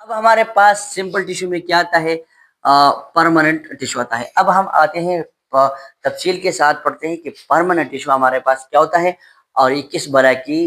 अब हमारे पास simple tissue में क्या आता है, परमानेंट टिश्यू आता है। अब हम आते हैं तफसील के साथ पढ़ते हैं कि परमानेंट टिश्यू हमारे पास क्या होता है और ये किस बरा की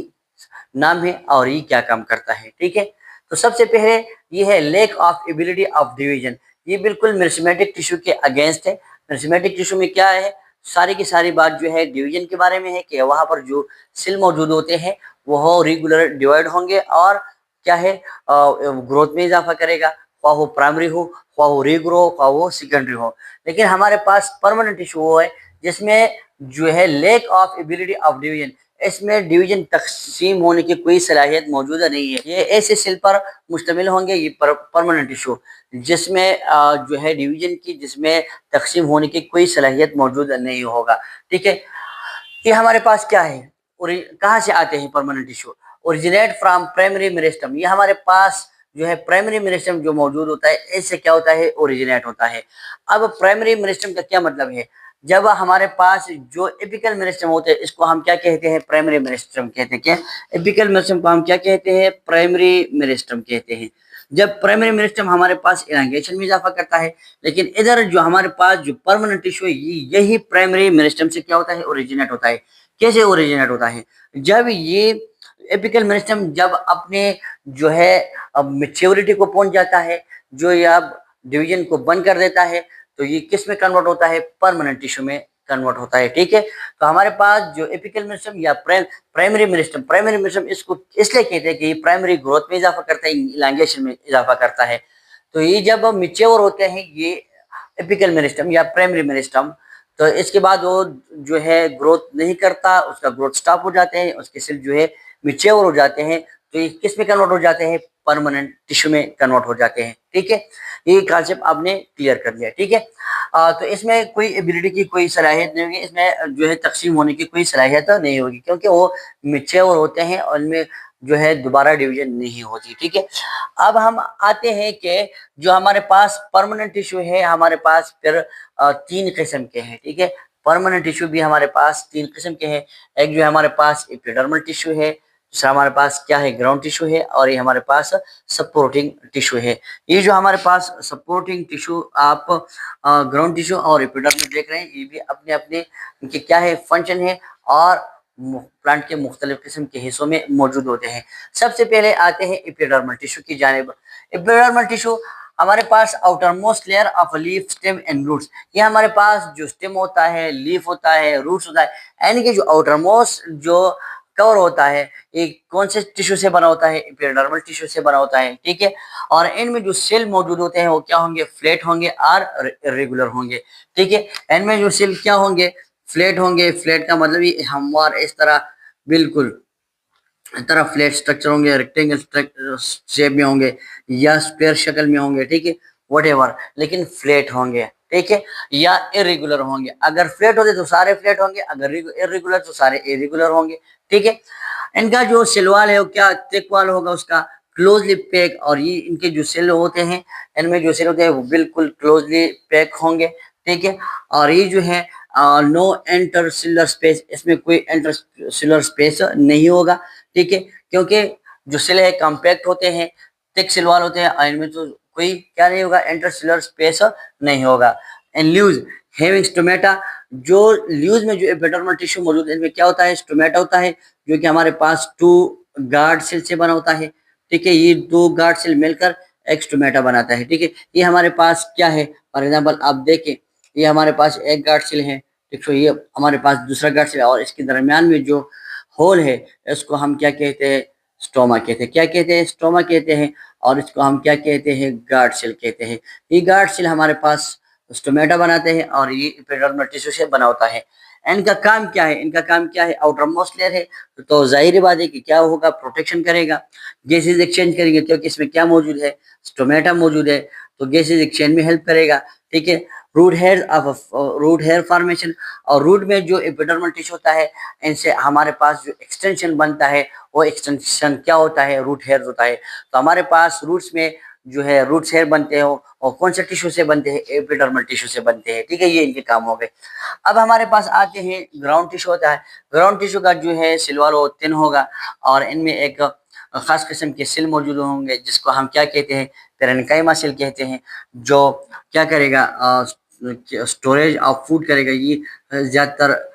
नाम है और ये क्या काम करता है। ठीक है, तो सबसे पहले ये है lack of ability of division. ये बिल्कुल मेरिस्टेमेटिक टिश्यू के अगेंस्ट है। मेरिस्टेमेटिक टिश्यू में क्या है, सारी की सारी बात जो है डिवीजन के बारे में है कि वहाँ पर जो सेल मौजूद होते हैं वो रेगुलर डिवाइड होंगे और क्या है, ग्रोथ में इजाफा करेगा, ख्वाह वो प्राइमरी हो, ख्वाह वो रीग्रो, ख्वाह वो सेकेंडरी हो। लेकिन हमारे पास परमानेंट टिश्यू वो है जिसमें जो है lack of ability of division, इसमें डिवीजन तकसीम होने की कोई सलाहियत मौजूद नहीं है। ये ऐसे सेल पर मुश्तमिल होंगे, ये परमानेंट टिश्यू जिसमें जो है डिवीजन की जिसमें तकसीम होने की कोई सलाहियत मौजूद नहीं होगा। ठीक है, ये हमारे पास क्या है और कहाँ से आते हैं permanent tissue, originate from primary meristem. ये हमारे पास जो है प्राइमरी मेरिस्टम जो मौजूद होता है इससे क्या होता है, ओरिजिनेट होता है। अब प्राइमरी मेरिस्टम का क्या मतलब है, जब हमारे पास जो एपिकल मेरिस्टम होते हैं इसको हम क्या कहते हैं, प्राइमरी मेरिस्टम कहते हैं। क्या एपिकल मेरिस्टम को हम क्या कहते हैं, प्राइमरी मेरिस्टम कहते हैं। जब प्राइमरी मेरिस्टम हमारे पास इलांगेशन में इजाफा करता है, लेकिन इधर जो हमारे पास जो परमानेंट टिश्यू है यही प्राइमरी मेरिस्टम से क्या होता है, ओरिजिनेट होता है। कैसे ओरिजिनेट होता है, जब ये एपिकल मेरिस्टम जब अपने जो है अब मेच्योरिटी को पहुंच जाता है, जो ये अब डिवीजन को बंद कर देता है, तो ये किस में कन्वर्ट होता है, परमानेंट टिश्यू में कन्वर्ट होता है। ठीक है, तो हमारे पास जो एपिकल मेरिस्टम या प्राइमरी मेरिस्टम इसको इसलिए कहते हैं कि ये प्राइमरी ग्रोथ में इजाफा करता है, इलांगेशन में इजाफा करता है। तो ये जब मिच्योर होते हैं ये एपिकल मेरिस्टम या प्राइमरी मेरिस्टम, तो इसके बाद वो जो है ग्रोथ नहीं करता, उसका ग्रोथ स्टॉप हो जाते हैं, उसके सेल जो है मिच्योर हो जाते हैं, तो ये किस में कन्वर्ट हो जाते हैं, परमानेंट टिश्यू में कन्वर्ट हो जाते हैं। ठीक है, ये कॉन्सेप्ट आपने क्लियर कर लिया। ठीक है, तो इसमें कोई एबिलिटी की कोई सलाहियत नहीं होगी, इसमें जो है तकसीम होने की कोई सलाहियत नहीं होगी क्योंकि वो मिच्योर होते हैं और इनमें जो है दोबारा डिवीजन नहीं होती। ठीक है, अब हम आते हैं कि जो हमारे पास परमानेंट टिश्यू है हमारे पास फिर तीन किस्म के हैं। ठीक है, परमानेंट टिश्यू भी हमारे पास तीन किस्म के हैं। एक जो है हमारे पास एपिडर्मल टिश्यू है, दूसरा हमारे पास क्या है, ग्राउंड टिश्यू है, और ये हमारे पास सपोर्टिंग टिश्यू है। ये जो हमारे पास सपोर्टिंग टिश्यू आप ग्राउंड टिश्यू और एपिडर्मल देख रहे हैं, ये भी अपने अपने इनके क्या है, फंक्शन है और प्लांट के मुख्तलिफ किस्म के हिस्सों में मौजूद होते हैं। सबसे पहले आते हैं एपिडर्मल टिश्यू की जानिब। एपिडर्मल टिश्यू हमारे पास outermost layer of leaf, stem and roots. ये हमारे पास जो स्टेम होता है, लीफ होता है, रूट्स होता है, यानी कि जो आउटर मोस्ट जो कवर होता है ये कौन से टिश्यू से बना होता है, एपिडर्मल टिश्यू से बना होता है। ठीक है, और इनमें जो सेल मौजूद होते हैं वो क्या होंगे, फ्लैट होंगे और इरेगुलर होंगे। ठीक है, इनमें जो सेल क्या होंगे, फ्लैट होंगे। फ्लैट का मतलब ये हमवार इस तरह बिल्कुल तरह फ्लैट स्ट्रक्चर होंगे, रेक्टेंगल शेप में होंगे या स्क्वायर शक्ल में होंगे। ठीक है, व्हाटएवर, लेकिन फ्लैट होंगे। ठीक है, या इरेगुलर होंगे। अगर फ्लैट होते तो सारे फ्लैट होंगे, अगर इरेगुलर तो सारे इरेगुलर होंगे। ठीक है, इनका जो सेल वाल है वो क्या थिक वाल होगा उसका, क्लोजली पैक, और ये इनके जो सेल होते हैं इनमें जो सेल होते हैं वो बिल्कुल क्लोजली पैक होंगे। ठीक है, और ये जो है नो इंटरसेलुलर स्पेस, इसमें कोई इंटरसेलुलर स्पेस नहीं होगा। ठीक है, क्योंकि जो सेल है कॉम्पैक्ट होते हैं, थिक सेल वाल होते हैं, और इनमें तो कोई क्या नहीं होगा, इंटरसेलुलर स्पेस नहीं होगा। एंड ल्यूज हैविंग स्टोमेटा, जो ल्यूज में जो एपिडर्मल टिश्यू मौजूद है इसमें क्या होता है, स्टोमेटा होता है, जो कि हमारे पास टू गार्ड सेल से बना होता है। ठीक है, ये दो गार्ड सेल मिलकर एक स्टोमेटा बनाता है। ठीक है, ये हमारे पास क्या है, फॉर एग्जाम्पल आप देखें, ये हमारे पास एक गार्ड सेल है, ठीक है, ये हमारे पास दूसरा गार्ड सेल है, और इसके दरमियान में जो होल है इसको हम क्या कहते हैं, स्टोमा कहते हैं। क्या कहते हैं, स्टोमा कहते हैं, और इसको हम क्या कहते हैं, गार्ड सेल कहते हैं। ये गार्ड सेल हमारे पास स्टोमेटा बनाते हैं और ये एपिडर्मल टिश्यू से बना होता है। इनका काम क्या है, इनका काम क्या है, आउटर मोस्ट लेयर है, तो जाहिर बात है कि क्या होगा, प्रोटेक्शन करेगा, गैसेज एक्सचेंज करेंगे, क्योंकि इसमें क्या मौजूद है, स्टोमेटा मौजूद है, तो गैसेज एक्सचेंज में हेल्प करेगा। ठीक है, रूट हेयर फॉर्मेशन, और रूट में जो एपिडर्मल टिश्यू होता है इनसे हमारे पास जो एक्सटेंशन बनता है वो एक्सटेंशन क्या होता है, रूट हेयर होता है। तो हमारे पास रूट्स में जो है रूट्स हेयर बनते हो, और कौन से टिश्यू से बनते हैं, एपिडर्मल टिश्यू से बनते हैं। ठीक है, ये इनके काम हो गए। अब हमारे पास आते हैं ग्राउंड टिश्यू होता है। ग्राउंड टिश्यू का जो है सिलवाल वो थिन होगा, और इनमें एक खास किस्म के सेल मौजूद होंगे जिसको हम क्या कहते हैं, पेरेन्काइमा सेल कहते हैं, जो क्या करेगा, स्टोरेज ऑफ फूड करेगा। ये ज़्यादातर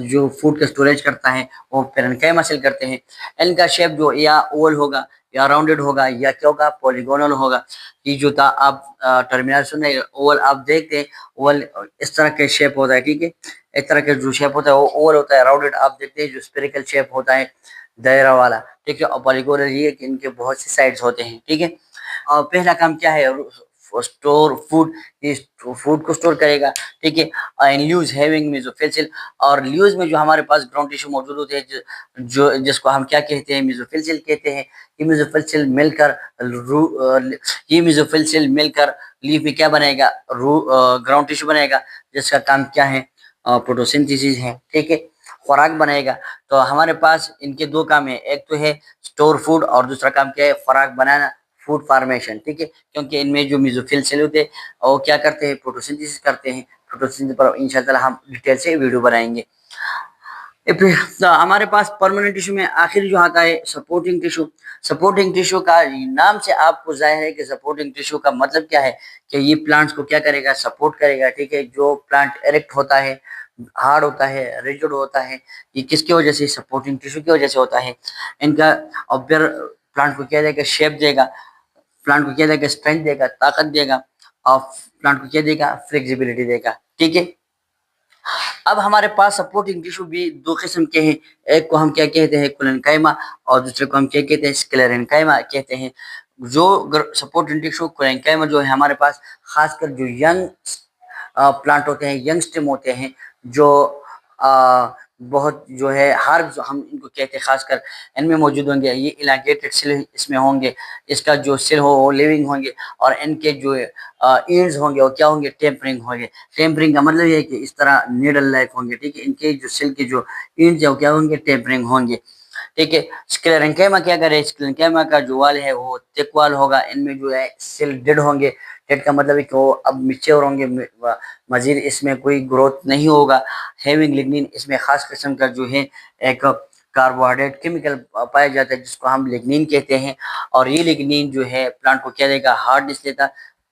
जो फूड का स्टोरेज करता है वो पेरेन्काइमा सेल करते हैं। इनका शेप जो या ओवल होगा या राउंडेड होगा या क्या होगा, पॉलीगोनल होगा। ये जो था आप टर्मिनल सुन रहे, ओवल आप देखते हैं, ओवल इस तरह के शेप होता है, ठीक है। इस तरह के जो शेप होता है वो ओवल होता है। राउंडेड आप देखते हैं जो स्फेरिकल शेप होता है, दायरा वाला, ठीक है। और पॉलीगोनल ये कि इनके बहुत से साइड्स होते हैं, ठीक है। और पहला काम क्या है, स्टोर फूड, ये फूड को स्टोर करेगा, ठीक है। एंड ल्यूज हैविंग मेसोफिल, और ल्यूज में जो हमारे पास ग्राउंड टिश्यू मौजूद होते हैं, जो जिसको हम क्या कहते हैं, मेसोफिल कहते हैं। ये मेसोफिल मिलकर ये मेसोफिल मिलकर लीफ में क्या बनेगा, ग्राउंड टिश्यू बनेगा, जिसका काम क्या है, फोटोसिंथेसिस है, ठीक है, खुराक बनाएगा। तो हमारे पास इनके दो काम है, एक तो है स्टोर फूड और दूसरा काम क्या है, खुराक बनाना, फूड फार्मेशन, ठीक है। क्योंकि इनमें जो मेसोफिल सेल होते हैं वो क्या करते हैं, फोटोसिंथेसिस करते हैं। फोटोसिंथेसिस पर इंशाल्लाह हम डिटेल से वीडियो बनाएंगे। फिर तो हमारे पास परमानेंट टिश्यू में आखिर जो आता है सपोर्टिंग टिश्यू। सपोर्टिंग टिश्यू का नाम से आपको जाहिर है कि सपोर्टिंग टिश्यू का मतलब क्या है, कि ये प्लांट्स को क्या करेगा, सपोर्ट करेगा, ठीक है। जो प्लांट इरेक्ट होता है, हार्ड होता है, रिजिड होता है, ये किसकी वजह से, सपोर्टिंग टिश्यू की वजह से होता है इनका। और फिर प्लांट को क्या देगा, शेप देगा, प्लांट को क्या देगा, स्ट्रेंथ देगा, ताकत देगा, और प्लांट को क्या देगा, फ्लेक्सिबिलिटी देगा, ठीक है। अब हमारे पास सपोर्टिंग टिश्यू भी दो किस्म के हैं, एक को हम क्या कहते हैं, कोलेनकाइमा, और दूसरे को हम क्या कहते हैं, स्क्लेरेनकाइमा कहते हैं। जो सपोर्टिंग टिश्यू कोलेनकाइमा जो है हमारे पास, खासकर जो यंग प्लांट होते हैं, यंग स्टेम होते हैं, जो बहुत जो है हार्ब्स हम इनको कहते हैं, खासकर इनमें मौजूद होंगे। ये इलांगेटेड सेल इसमें होंगे, इसका जो सेल हो वो लिविंग होंगे, और इनके जो एंड्स होंगे वो क्या होंगे, टेम्परिंग होंगे। टेम्परिंग का मतलब ये है कि इस तरह नीडल लाइक होंगे, ठीक है। इनके जो सेल के जो एंड्स है वो क्या होंगे, टेम्परिंग होंगे, ठीक है। स्क्लेरेंकेमा क्या करे, स्क्लेरेंकेमा का जो वाल है वो थिक वाल होगा। इनमें जो है सेल डेड होंगे। डेड का मतलब है कि वो अब मिच्योर होंगे, मजीद इसमें कोई ग्रोथ नहीं होगा। हैविंग लिग्निन, इसमें खास किस्म का जो है एक कार्बोहाइड्रेट केमिकल पाया जाता है जिसको हम लिग्निन कहते हैं। और ये लिग्निन जो है प्लांट को क्या देगा, हार्डनेस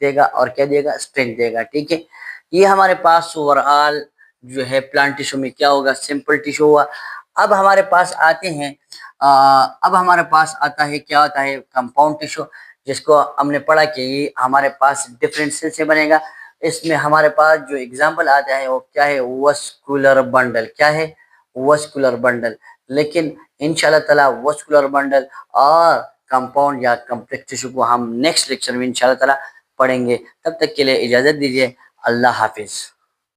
देगा और क्या देगा, स्ट्रेंथ देगा, ठीक है। ये हमारे पास ओवरऑल जो है प्लांट टिश्यू में क्या होगा, सिंपल टिश्यू हुआ। अब हमारे पास आते हैं, अब हमारे पास आता है, क्या आता है, कंपाउंड टिश्यू, जिसको हमने पढ़ा कि ये हमारे पास डिफरेंट सेल से बनेगा। इसमें हमारे पास जो एग्जाम्पल आता है वो क्या है, वस्कुलर बंडल, क्या है, वस्कुलर बंडल। लेकिन इंशाल्लाह ताला वस्कुलर बंडल और कंपाउंड या कम्प्लेक्स टिश्यू को हम नेक्स्ट लेक्चर में इंशाल्लाह ताला पढ़ेंगे। तब तक के लिए इजाजत दीजिए, अल्लाह हाफिज।